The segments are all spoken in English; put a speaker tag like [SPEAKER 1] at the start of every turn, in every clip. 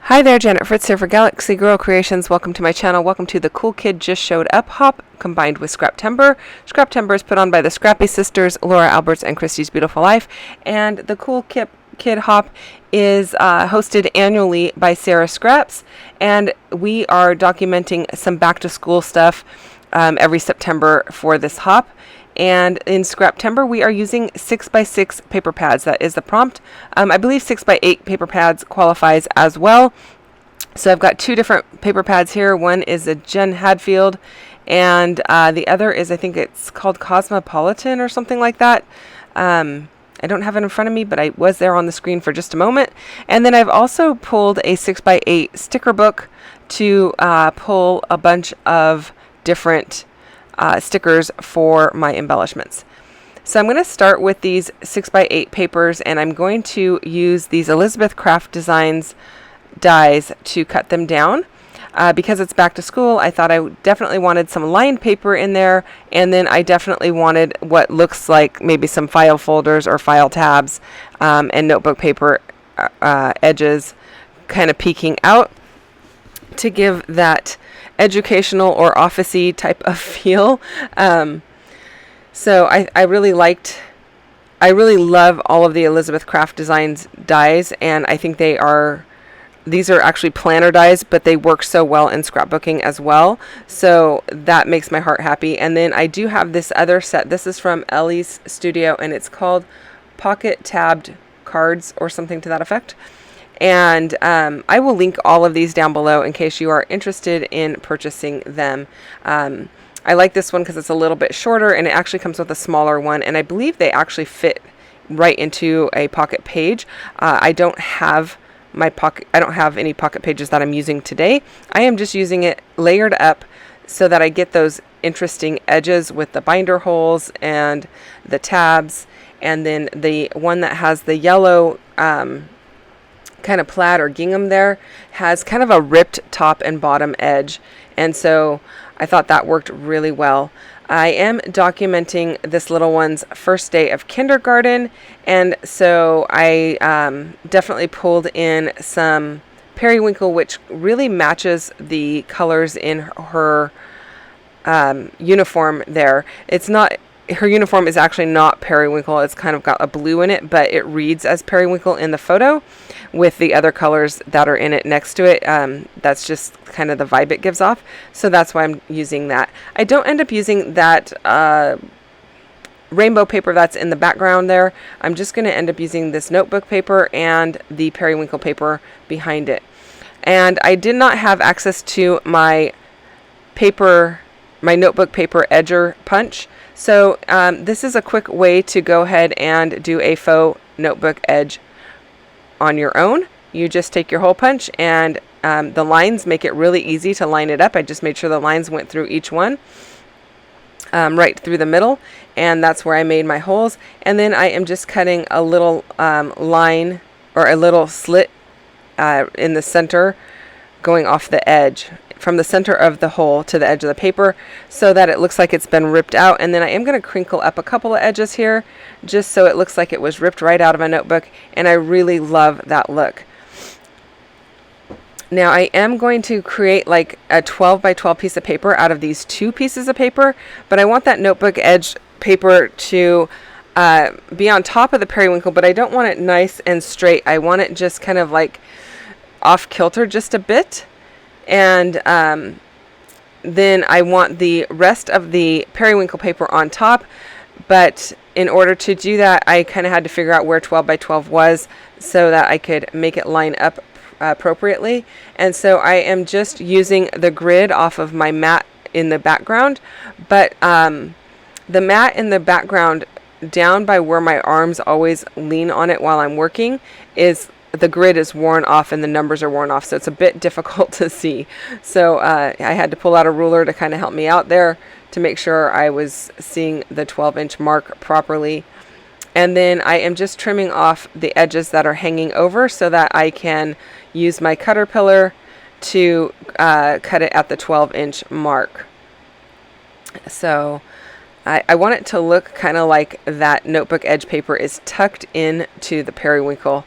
[SPEAKER 1] Hi there, Janet Fritz here for Galaxy Girl Creations. Welcome to my channel. Welcome to the Cool Kid Just Showed Up hop combined with Scraptember. Scraptember is put on by the Scrappy sisters, Laura Alberts and Christy's Beautiful Life. And the Cool Kid hop is hosted annually by Sarah Scraps. And we are documenting some back to school stuff every September for this hop. And in Scraptember, we are using 6x6 paper pads. That is the prompt. I believe 6x8 paper pads qualifies as well. So I've got two different paper pads here. One is a Jen Hadfield, and the other is, I think it's called Cosmopolitan or something like that. I don't have it in front of me, but I was there on the screen for just a moment. And then I've also pulled a 6x8 sticker book to pull a bunch of different stickers for my embellishments. So I'm going to start with these 6x8 papers, and I'm going to use these Elizabeth Craft Designs dies to cut them down. Because it's back to school, I thought I definitely wanted some lined paper in there, and then I definitely wanted what looks like maybe some file folders or file tabs and notebook paper edges kind of peeking out to give that educational or officey type of feel. So I really love all of the Elizabeth Craft Designs dies, and I think these are actually planner dies, but they work so well in scrapbooking as well. So that makes my heart happy. And then I do have this other set. This is from Ellie's Studio, and it's called Pocket Tabbed Cards or something to that effect. And I will link all of these down below in case you are interested in purchasing them. I like this one because it's a little bit shorter, and it actually comes with a smaller one, and I believe they actually fit right into a pocket page. I don't have any pocket pages that I'm using today. I am just using it layered up so that I get those interesting edges with the binder holes and the tabs, and then the one that has the yellow kind of plaid or gingham there has kind of a ripped top and bottom edge, and so I thought that worked really well. I am documenting this little one's first day of kindergarten, and so I definitely pulled in some periwinkle, which really matches the colors in her uniform there. Her uniform is actually not periwinkle. It's kind of got a blue in it, but it reads as periwinkle in the photo with the other colors that are in it next to it. That's just kind of the vibe it gives off. So that's why I'm using that. I don't end up using that rainbow paper that's in the background there. I'm just going to end up using this notebook paper and the periwinkle paper behind it. And I did not have access to my notebook paper edger punch. So this is a quick way to go ahead and do a faux notebook edge on your own. You just take your hole punch, and the lines make it really easy to line it up. I just made sure the lines went through each one, right through the middle, and that's where I made my holes. And then I am just cutting a little line or a little slit in the center going off the edge, from the center of the hole to the edge of the paper, so that it looks like it's been ripped out. And then I am going to crinkle up a couple of edges here just so it looks like it was ripped right out of a notebook, and I really love that look. Now I am going to create like a 12 by 12 piece of paper out of these two pieces of paper, but I want that notebook edge paper to be on top of the periwinkle, but I don't want it nice and straight. I want it just kind of like off kilter just a bit. And then I want the rest of the periwinkle paper on top, but in order to do that, I kind of had to figure out where 12 by 12 was so that I could make it line up appropriately. And so I am just using the grid off of my mat in the background, but the mat in the background down by where my arms always lean on it while I'm working the grid is worn off and the numbers are worn off, so it's a bit difficult to see. So I had to pull out a ruler to kind of help me out there to make sure I was seeing the 12-inch mark properly. And then I am just trimming off the edges that are hanging over so that I can use my Caterpillar to cut it at the 12-inch mark. So I want it to look kind of like that notebook edge paper is tucked into the periwinkle.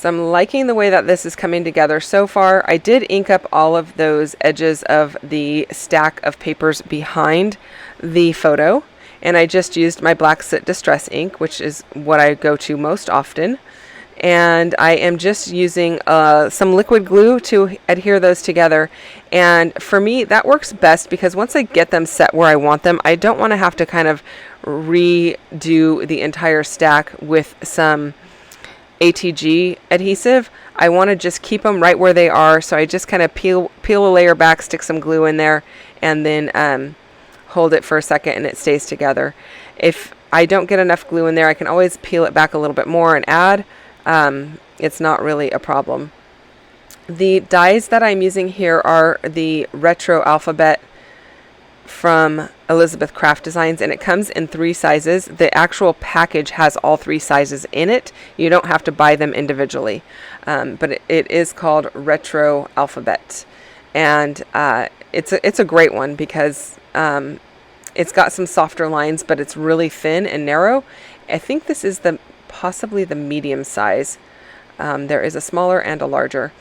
[SPEAKER 1] So I'm liking the way that this is coming together so far. I did ink up all of those edges of the stack of papers behind the photo, and I just used my black soot distress ink, which is what I go to most often. And I am just using some liquid glue to adhere those together. And for me, that works best because once I get them set where I want them, I don't want to have to kind of redo the entire stack with some ATG adhesive. I want to just keep them right where they are. So I just kind of peel a layer back, stick some glue in there, and then hold it for a second and it stays together. If I don't get enough glue in there, I can always peel it back a little bit more and add. It's not really a problem. The dies that I'm using here are the retro alphabet from Elizabeth Craft Designs, and it comes in 3 sizes. The actual package has all 3 sizes in it. You don't have to buy them individually, but it is called retro alphabet, and it's a great one because it's got some softer lines, but it's really thin and narrow. I think this is possibly the medium size. There is a smaller and a larger.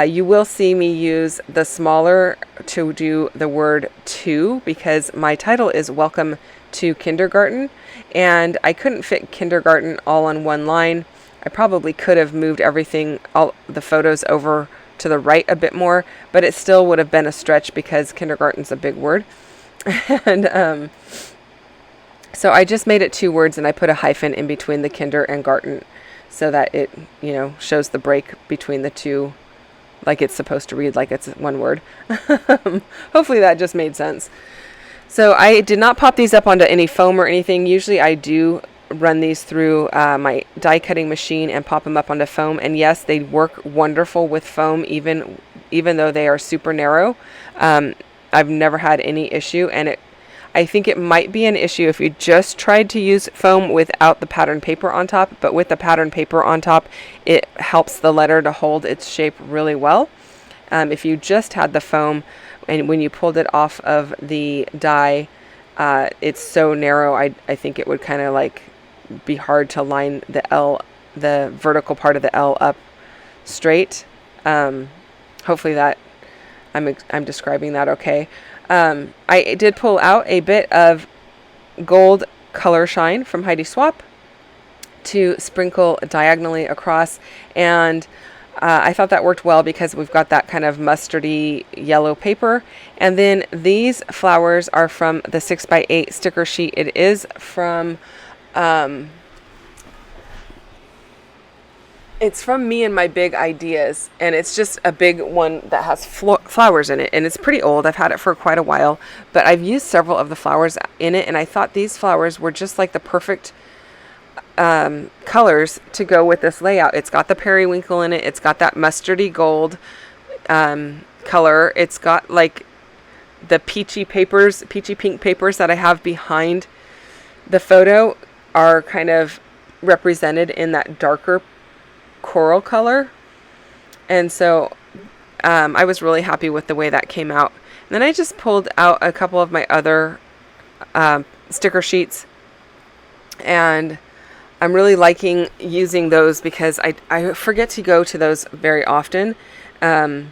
[SPEAKER 1] You will see me use the smaller to do the word to, because my title is Welcome to Kindergarten, and I couldn't fit kindergarten all on one line. I probably could have moved all the photos over to the right a bit more, but it still would have been a stretch because kindergarten's a big word. And so I just made it 2 words, and I put a hyphen in between the kinder and garten so that it, shows the break between the two, like it's supposed to read like it's one word. Hopefully that just made sense. So I did not pop these up onto any foam or anything. Usually I do run these through my die cutting machine and pop them up onto foam. And yes, they work wonderful with foam, even though they are super narrow. I've never had any issue, and I think it might be an issue if you just tried to use foam without the pattern paper on top, but with the pattern paper on top, it helps the letter to hold its shape really well. If you just had the foam, and when you pulled it off of the die, it's so narrow, I think it would kind of like be hard to line the vertical part of the L up straight. Hopefully that I'm describing that okay. I did pull out a bit of gold color shine from Heidi Swapp to sprinkle diagonally across, and I thought that worked well because we've got that kind of mustardy yellow paper. And then these flowers are from the 6x8 sticker sheet. It is from it's from Me and My Big Ideas, and it's just a big one that has flowers in it, and it's pretty old. I've had it for quite a while, but I've used several of the flowers in it, and I thought these flowers were just like the perfect colors to go with this layout. It's got the periwinkle in it. It's got that mustardy gold color. It's got like the peachy pink papers that I have behind the photo are kind of represented in that darker coral color, and so I was really happy with the way that came out. And then I just pulled out a couple of my other sticker sheets, and I'm really liking using those because I forget to go to those very often, and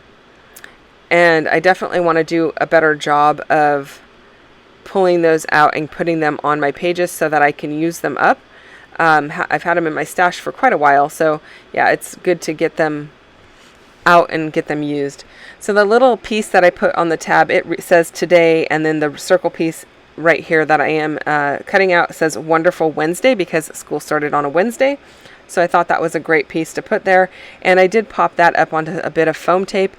[SPEAKER 1] I definitely want to do a better job of pulling those out and putting them on my pages so that I can use them up. I've had them in my stash for quite a while, so yeah, it's good to get them out and get them used. So the little piece that I put on the tab, it says today, and then the circle piece right here that I am cutting out says Wonderful Wednesday because school started on a Wednesday. So I thought that was a great piece to put there, and I did pop that up onto a bit of foam tape,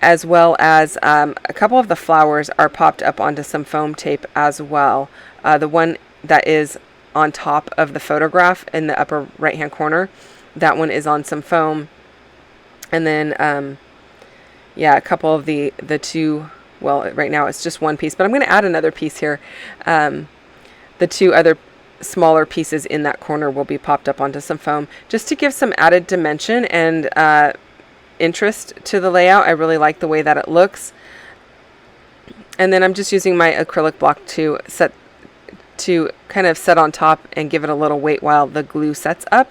[SPEAKER 1] as well as a couple of the flowers are popped up onto some foam tape as well. The one that is on top of the photograph in the upper right hand corner, that one is on some foam. And then a couple of the two, well, right now it's just one piece, but I'm going to add another piece here. The 2 other smaller pieces in that corner will be popped up onto some foam just to give some added dimension and interest to the layout. I really like the way that it looks. And then I'm just using my acrylic block to kind of set on top and give it a little weight while the glue sets up.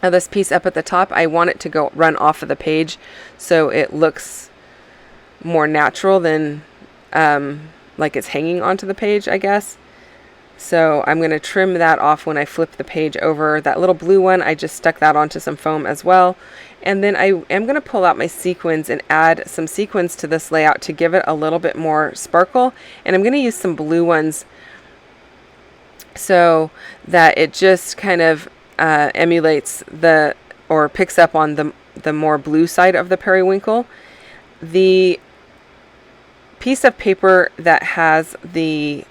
[SPEAKER 1] of this piece up at the top, I want it to go run off of the page so it looks more natural than like it's hanging onto the page, I guess. So I'm going to trim that off when I flip the page over. That little blue one, I just stuck that onto some foam as well. And then I am going to pull out my sequins and add some sequins to this layout to give it a little bit more sparkle. And I'm going to use some blue ones so that it just kind of emulates or picks up on the more blue side of the periwinkle. The piece of paper that has the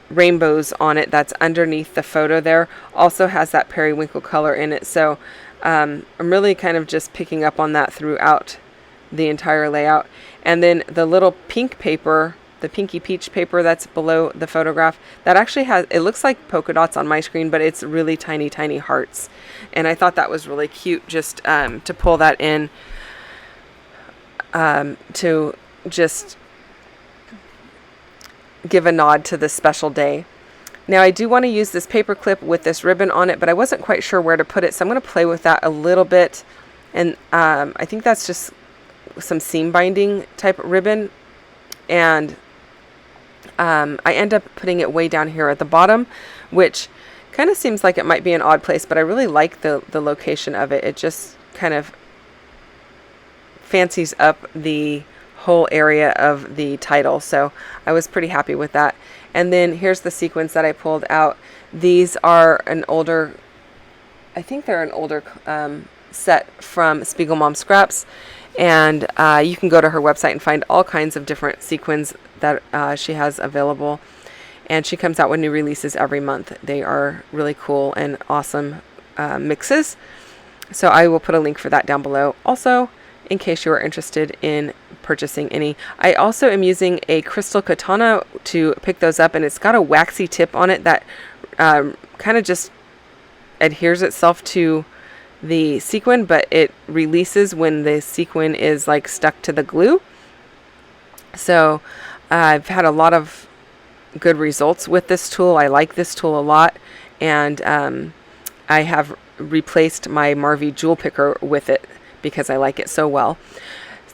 [SPEAKER 1] rainbows on it that's underneath the photo there also has that periwinkle color in it. So I'm really kind of just picking up on that throughout the entire layout. And then the little pink paper, the pinky peach paper that's below the photograph, that actually has, it looks like polka dots on my screen, but it's really tiny, tiny hearts. And I thought that was really cute just to pull that in to just give a nod to this special day. Now I do want to use this paper clip with this ribbon on it, but I wasn't quite sure where to put it, so I'm going to play with that a little bit. And I think that's just some seam binding type ribbon, and I end up putting it way down here at the bottom, which kind of seems like it might be an odd place, but I really like the location of it. It just kind of fancies up the whole area of the title, so I was pretty happy with that. And then here's the sequins that I pulled out. These are an older, I think they're an older set from Spiegel Mom Scraps, and you can go to her website and find all kinds of different sequins that she has available, and she comes out with new releases every month. They are really cool and awesome mixes, so I will put a link for that down below also in case you are interested in purchasing any. I also am using a crystal katana to pick those up, and it's got a waxy tip on it that kind of just adheres itself to the sequin, but it releases when the sequin is like stuck to the glue. So I've had a lot of good results with this tool. I like this tool a lot, and I have replaced my Marvy jewel picker with it because I like it so well.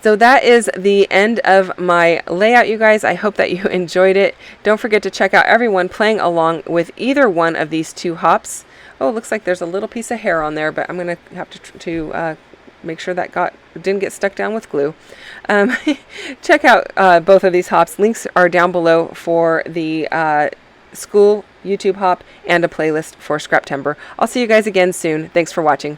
[SPEAKER 1] So that is the end of my layout, you guys. I hope that you enjoyed it. Don't forget to check out everyone playing along with either one of these two hops. Oh, it looks like there's a little piece of hair on there, but I'm going to have to make sure that didn't get stuck down with glue. Check out both of these hops. Links are down below for the school YouTube hop and a playlist for Scraptember. I'll see you guys again soon. Thanks for watching.